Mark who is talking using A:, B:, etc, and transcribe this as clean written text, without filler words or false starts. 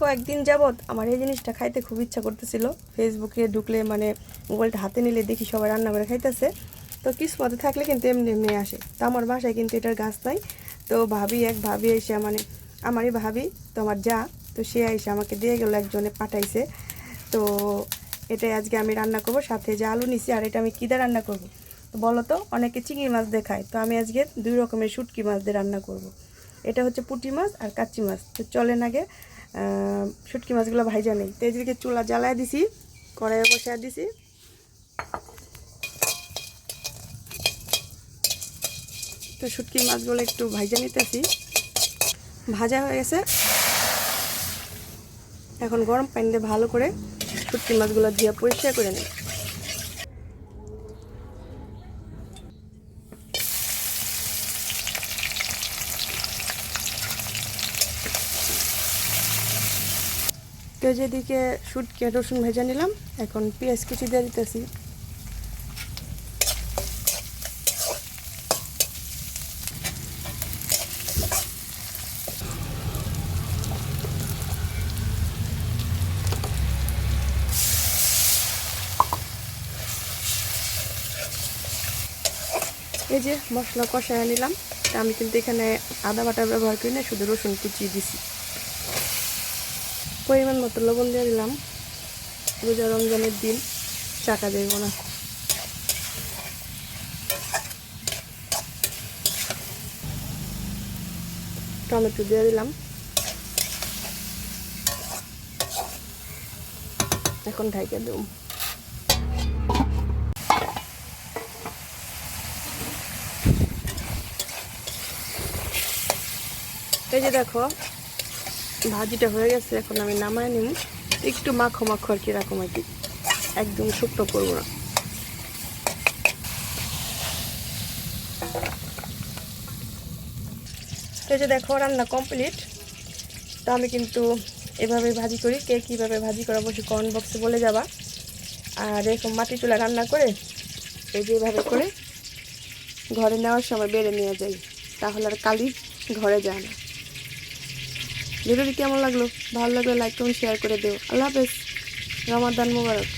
A: কয়েকদিন যাবৎ আমার এই জিনিসটা খাইতে খুব ইচ্ছা করতেছিল। ফেসবুকে ঢুকলে মানে মোবাইলটা হাতে নিলে দেখি সবাই রান্না করে খাইতেছে। তো কিসমতে থাকলে কিন্তু এমনি এমনি আসে। তো আমার বাসায় কিন্তু এটার গাছ নাই। তো ভাবি এসে মানে আমারই ভাবি তো আমার যা, তো সে এসে আমাকে দিয়ে গেলো, একজনে পাঠাইছে। তো এটাই আজকে আমি রান্না করব, সাথে যে আলু নিছি। আর এটা আমি কী দিয়ে রান্না করব তো বলো তো? অনেকে চিংড়ি মাছ দিয়ে খায়, তো আমি আজকে 2 রকমের শুটকি মাছ দিয়ে রান্না করব। এটা হচ্ছে পুঁটি মাছ আর কাচ্চি মাছ। তো চলেন আগে শুটকি মাছগুলো ভাইজা নেই। তো এদিকে চুলা জ্বালায় দিছি, কড়াইয়ে বসায় দিছি। তো শুটকি মাছগুলো একটু ভাইজা নিতেছি। ভাজা হয়ে গেছে, এখন গরম পানি দিয়ে ভালো করে শুটকি মাছগুলো দিয়ে পরিষ্কার করে নিই। তো যেদিকে শুটকি রসুন ভেজে নিলাম, এখন পেঁয়াজ কুচি দিয়ে দিতেছি। এই যে মশলা কষায় নিলাম। আমি কিন্তু এখানে আদা বাটা ব্যবহার করি না, শুধু রসুন কুচি দিছি। পরিমাণ মতো লবণ দিয়ে দিলাম। রোজা রমজানের দিন চাকা দেব না। টমেটো দিয়ে দিলাম। এখন ঢাইকে দেব। এই যে দেখো ভাজিটা হয়ে গেছে, এখন আমি নামায় নিব। একটু মাখো মাখো আর কি, এরকম আর কি, একদম শুকনো করবো না। এই যে দেখো রান্না কমপ্লিট। তো আমি কিন্তু এভাবে ভাজি করি, কে কীভাবে ভাজি করা অবশ্যই কমেন্ট বক্সে বলে যাবা। আর এরকম মাটি চুলা রান্না করে এই যে এভাবে করে ঘরে নেওয়ার সময় বেড়ে নিয়ে যাই, তাহলে আর কালি ঘরে যায় না। ভিডিওটি কেমন লাগলো? ভালো লাগলে লাইক কমেন্ট শেয়ার করে দিও। আল্লাহ হাফেজ, রমাদান মোবারক।